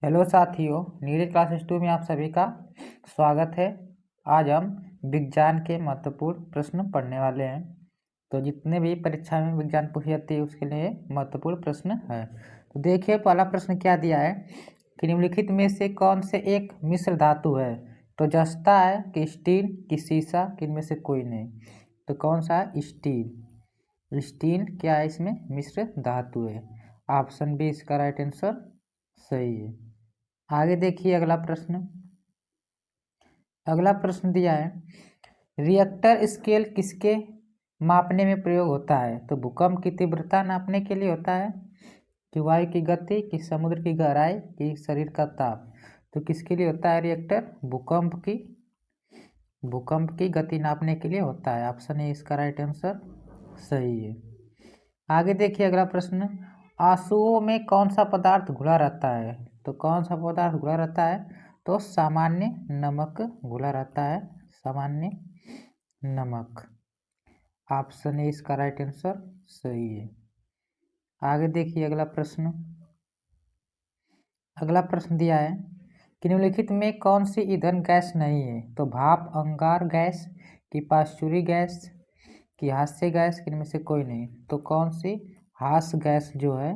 Hello साथियों, Neeraj classes 2 में आप सभी का स्वागत है। आज हम विज्ञान के महत्वपूर्ण प्रश्न पढ़ने वाले हैं। तो जितने भी परीक्षा में विज्ञान पूछी जाती है उसके लिए महत्वपूर्ण प्रश्न है। तो देखिए, पहला प्रश्न क्या दिया है कि निम्नलिखित में से कौन से एक मिश्र धातु है। तो जस्ता है कि स्टील कि सीसा, कि इनमें से कोई नहीं। तो कौन सा है? स्टील। स्टील क्या है? इसमें मिश्र धातु है। ऑप्शन बी इसका राइट आंसर सही है। आगे देखिए अगला प्रश्न दिया है, रिएक्टर स्केल किसके मापने में प्रयोग होता है। तो भूकंप की तीव्रता नापने के लिए होता है, कि वायु की गति, कि समुद्र की गहराई, कि शरीर का ताप। तो किसके लिए होता है रिएक्टर? भूकंप की गति नापने के लिए होता है। ऑप्शन ए इसका राइट आंसर सही है। आगे देखिए अगला प्रश्न, आंसुओं में कौन सा पदार्थ घुला रहता है। तो कौन सा पदार्थ घुला रहता है? तो सामान्य नमक घुला रहता है, सामान्य नमक। ऑप्शन ए इसका राइट आंसर सही है। आगे देखिए अगला प्रश्न दिया है कि निम्नलिखित में कौन सी ईंधन गैस नहीं है। तो भाप अंगार गैस, कि पाश्चुरी गैस, कि हास्य गैस, कि इनमें से कोई नहीं। तो कौन सी हास्य गैस जो है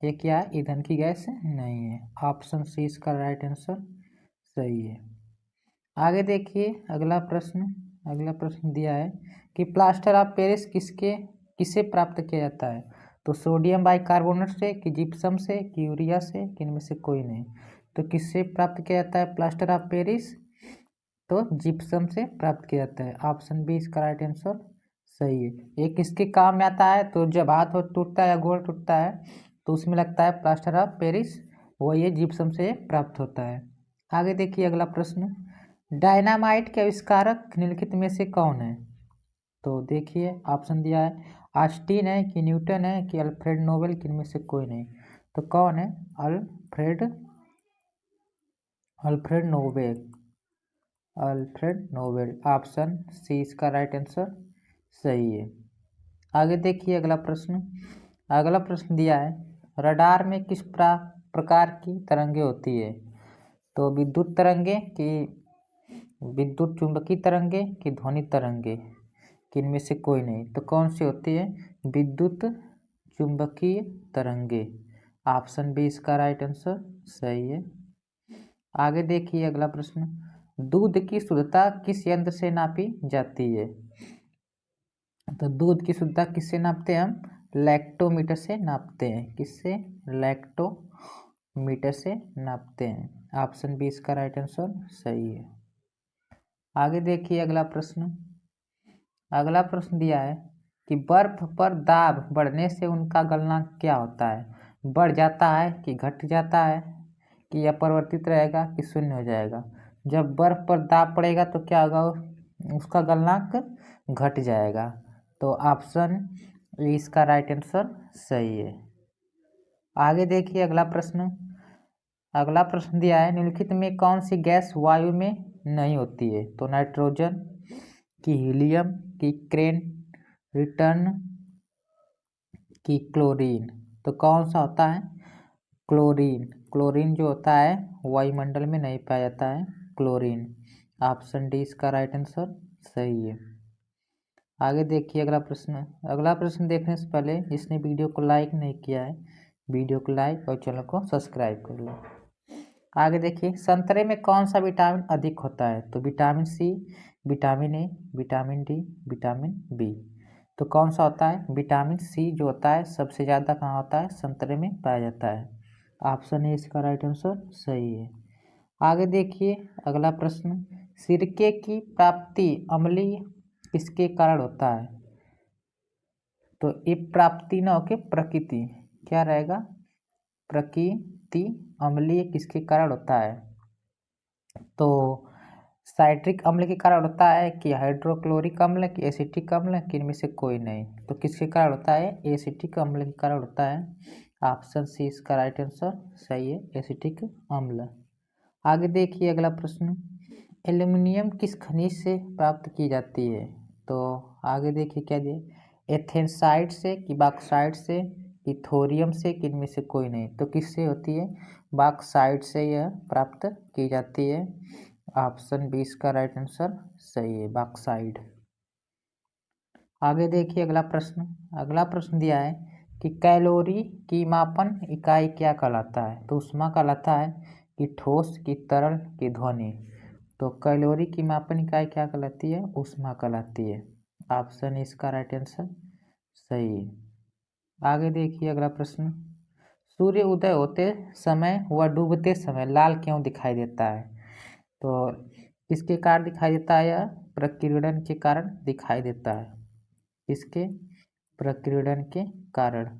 ये क्या ईंधन की गैस नहीं है। ऑप्शन सी इसका राइट आंसर सही है। आगे देखिए अगला प्रश्न दिया है कि प्लास्टर ऑफ पेरिस किसे प्राप्त किया जाता है। तो सोडियम बाइकार्बोनेट से, कि जिप्सम से, कि यूरिया से, कि इनमें से कोई नहीं। तो किससे प्राप्त किया जाता है प्लास्टर ऑफ पेरिस? तो जिप्सम से प्राप्त किया जाता है। ऑप्शन बी इसका राइट आंसर सही है। ये किसके काम में आता है? तो जब हाथ टूटता है या गोड़ टूटता है तो उसमें लगता है प्लास्टर ऑफ पेरिस, वो ये जिप्सम से प्राप्त होता है। आगे देखिए अगला प्रश्न, डायनामाइट के आविष्कारक निम्नलिखित में से कौन है। तो देखिए ऑप्शन दिया है, ऑस्टिन है, कि न्यूटन है, कि अल्फ्रेड नोबेल, कि इनमें से कोई नहीं। तो कौन है? Alfred Nobel. ऑप्शन सी इसका राइट आंसर सही है। आगे देखिए अगला प्रश्न दिया है, रडार में किस प्रकार की तरंगे होती है। तो विद्युत तरंगे, कि विद्युत चुंबकीय तरंगे, कि ध्वनि तरंगे, कि इनमें से कोई नहीं। तो कौन सी होती है? विद्युत चुंबकीय तरंगे। ऑप्शन बी इसका राइट आंसर सही है। आगे देखिए अगला प्रश्न, दूध की शुद्धता किस यंत्र से नापी जाती है। तो दूध की शुद्धता किससे नापते हैं हम? लैक्टोमीटर से नापते हैं। किससे? लैक्टोमीटर से नापते हैं। ऑप्शन बी इसका राइट आंसर सही है। आगे देखिए अगला प्रश्न दिया है कि बर्फ पर दाब बढ़ने से उनका गलनांक क्या होता है। बढ़ जाता है, कि घट जाता है, कि अपरिवर्तित रहेगा, कि शून्य हो जाएगा। जब बर्फ पर दाब पड़ेगा तो क्या होगा? उसका गलनांक घट जाएगा। तो ऑप्शन इसका राइट आंसर सही है। आगे देखिए अगला प्रश्न दिया है, निम्नलिखित में कौन सी गैस वायु में नहीं होती है। तो नाइट्रोजन, कि हीलियम, कि क्रेन रिटर्न, कि क्लोरीन। तो कौन सा होता है? क्लोरीन जो होता है वायुमंडल में नहीं पाया जाता है, क्लोरीन। ऑप्शन डी इसका राइट आंसर सही है। आगे देखिए अगला प्रश्न देखने से पहले जिसने वीडियो को लाइक नहीं किया है, वीडियो को लाइक और चैनल को सब्सक्राइब कर लो। आगे देखिए, संतरे में कौन सा विटामिन अधिक होता है। तो vitamin C, vitamin A, vitamin D, vitamin B. तो कौन सा होता है? विटामिन सी जो होता है सबसे ज़्यादा कहाँ होता है? संतरे में पाया जाता है। ऑप्शन ए इसका राइट आंसर सही है। आगे देखिए अगला प्रश्न, सिरके की प्राप्ति अम्लीय किसके कारण होता है। तो ये प्राप्ति ना होके प्रकृति क्या रहेगा? प्रकृति अम्लीय किसके कारण होता है? तो साइट्रिक अम्ल के कारण होता है, कि हाइड्रोक्लोरिक अम्ल, कि एसिटिक अम्ल, कि इनमें से कोई नहीं। तो किसके कारण होता है? एसिटिक अम्ल के कारण होता है। ऑप्शन सी इसका राइट आंसर सही है, एसिटिक अम्ल। आगे देखिए अगला प्रश्न, एल्युमिनियम किस खनिज से प्राप्त की जाती है। तो आगे देखिए क्या दिए, एथेनसाइट से, कि बॉक्साइट से, कि थोरियम से, कि इनमें से कोई नहीं। तो किससे होती है? बॉक्साइट से यह प्राप्त की जाती है। ऑप्शन 20 का राइट आंसर सही है, बॉक्साइट। आगे देखिए अगला प्रश्न। अगला प्रश्न दिया है कि कैलोरी की मापन इकाई क्या कहलाता है? तो ऊष्मा कहलाता है, कि ठोस, कि तरल, कि ध्वनि। तो कैलोरी की मापन इकाई क्या कहलाती है? ऊष्मा कहलाती है। ऑप्शन इसका राइट आंसर सही है। आगे देखिए अगला प्रश्न। सूर्य उदय होते समय व डूबते समय लाल क्यों दिखाई देता है? तो किसके कारण दिखाई देता है? यह प्रकीर्णन के कारण दिखाई देता है। इसके प्रकीर्णन के कारण।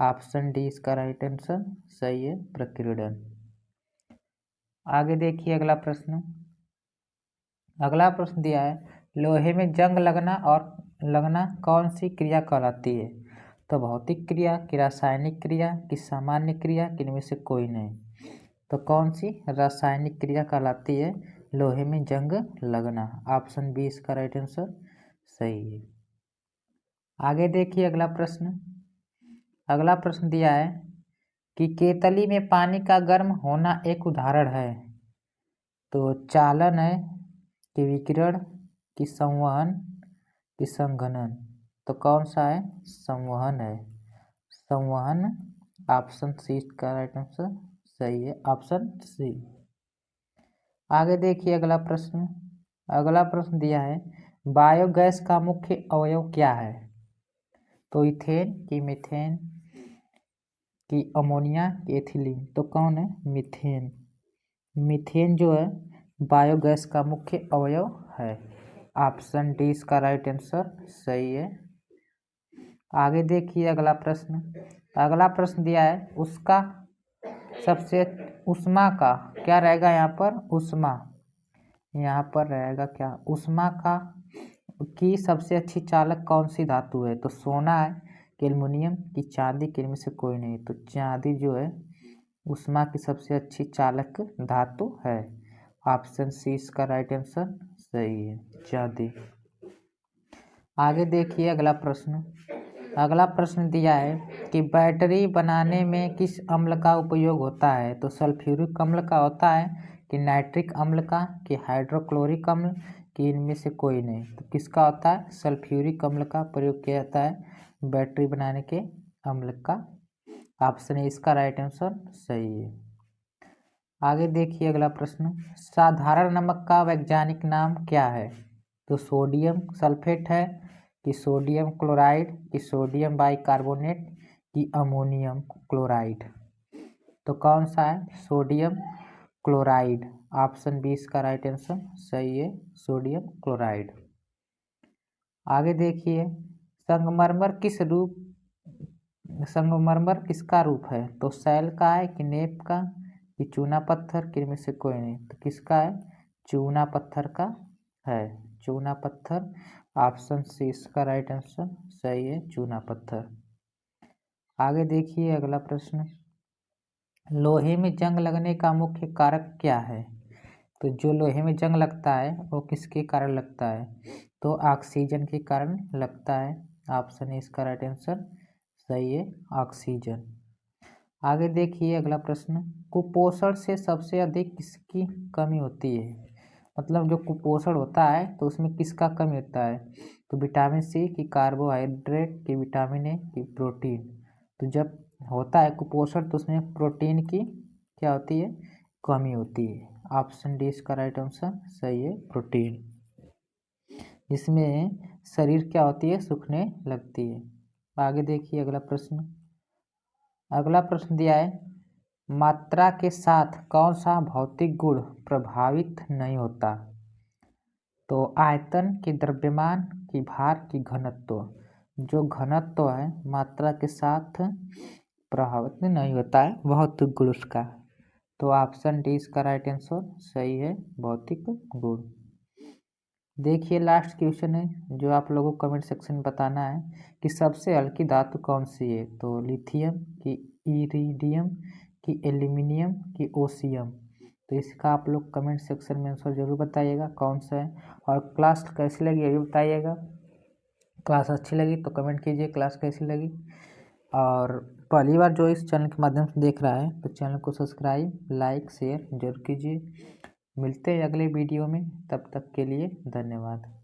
ऑप्शन डी इसका राइट आंसर सही है, प्रकीर्णन। आगे देखिए अगला प्रश्न। अगला प्रश्न दिया है लोहे में जंग लगना और लगना कौन सी क्रिया कहलाती है? तो भौतिक क्रिया, कि रासायनिक क्रिया, कि सामान्य क्रिया, कि इनमें से कोई नहीं। तो कौन सी रासायनिक क्रिया कहलाती है लोहे में जंग लगना? ऑप्शन बी इसका राइट आंसर सही है। आगे देखिए अगला प्रश्न। अगला प्रश्न दिया है कि केतली में पानी का गर्म होना एक उदाहरण है। तो चालन है, कि विकिरण, कि संवहन, कि संघनन। तो कौन सा है? संवहन है, संवहन। ऑप्शन सी का राइट आंसर सही है, ऑप्शन सी। आगे देखिए अगला प्रश्न। अगला प्रश्न दिया है बायोगैस का मुख्य अवयव क्या है? तो इथेन, कि मीथेन, कि अमोनिया, कि एथिलीन। तो कौन है? मीथेन। मीथेन जो है बायोगैस का मुख्य अवयव है। ऑप्शन डी इसका राइट आंसर सही है। आगे देखिए अगला प्रश्न। अगला प्रश्न दिया है उसका सबसे ऊष्मा का क्या रहेगा? यहाँ पर ऊष्मा, यहाँ पर रहेगा क्या? ऊष्मा का की सबसे अच्छी चालक कौन सी धातु है? तो सोना है, कि एल्युमिनियम, कि चांदी, कि इनमें से कोई नहीं। तो चांदी जो है ऊष्मा की सबसे अच्छी चालक धातु है। ऑप्शन सी इसका राइट आंसर सही है, चांदी। आगे देखिए अगला प्रश्न। अगला प्रश्न दिया है कि बैटरी बनाने में किस अम्ल का उपयोग होता है? तो सल्फ्यूरिक अम्ल का होता है, कि नाइट्रिक अम्ल का, कि हाइड्रोक्लोरिक अम्ल, कि इनमें से कोई नहीं। तो किसका होता है? सल्फ्यूरिक अम्ल का प्रयोग किया जाता है बैटरी बनाने के अम्ल का। ऑप्शन ए इसका राइट आंसर सही है। आगे देखिए अगला प्रश्न। साधारण नमक का वैज्ञानिक नाम क्या है? तो सोडियम सल्फेट है, कि सोडियम क्लोराइड, कि सोडियम बाइकार्बोनेट, कि अमोनियम क्लोराइड। तो कौन सा है? Sodium chloride. ऑप्शन बी इसका राइट आंसर सही है, सोडियम क्लोराइड। आगे देखिए संगमरमर किसका रूप है? तो सैल का है, कि नेप का, कि चूना पत्थर, कि इनमें से कोई नहीं। तो किसका है? चूना पत्थर का है, चूना पत्थर। ऑप्शन सी इसका राइट आंसर सही है, चूना पत्थर। आगे देखिए अगला प्रश्न। लोहे में जंग लगने का मुख्य कारक क्या है? तो जो लोहे में जंग लगता है वो किसके कारण लगता है? तो ऑक्सीजन के कारण लगता है। ऑप्शन ए इसका राइट आंसर सही है, ऑक्सीजन। आगे देखिए अगला प्रश्न। कुपोषण से सबसे अधिक किसकी कमी होती है? मतलब जो कुपोषण होता है तो उसमें किसका कमी होता है? तो विटामिन सी, की कार्बोहाइड्रेट, की विटामिन ए, की प्रोटीन। तो जब होता है कुपोषण तो उसमें प्रोटीन की क्या होती है? कमी होती है। ऑप्शन डी इसका राइट आंसर सही है, प्रोटीन। जिसमें शरीर क्या होती है? सूखने लगती है। आगे देखिए अगला प्रश्न। अगला प्रश्न दिया है मात्रा के साथ कौन सा भौतिक गुण प्रभावित नहीं होता? तो आयतन, की द्रव्यमान, की भार, की घनत्व। जो घनत्व है मात्रा के साथ प्रभावित नहीं होता है भौतिक गुण उसका। तो ऑप्शन डी इसका राइट आंसर सही है, भौतिक गुण। देखिए लास्ट क्वेश्चन है जो आप लोगों को कमेंट सेक्शन में बताना है कि सबसे हल्की धातु कौन सी है? तो लिथियम, की इरिडियम, की एल्यूमिनियम, की ओसियम। तो इसका आप लोग कमेंट सेक्शन में आंसर जरूर बताइएगा कौन सा है। और क्लास कैसी लगी ये भी बताइएगा। क्लास अच्छी लगी तो कमेंट कीजिए क्लास कैसी लगी। और पहली बार जो इस चैनल के माध्यम से देख रहा है तो चैनल को सब्सक्राइब, लाइक, शेयर जरूर कीजिए। मिलते हैं अगले वीडियो में, तब तक के लिए धन्यवाद।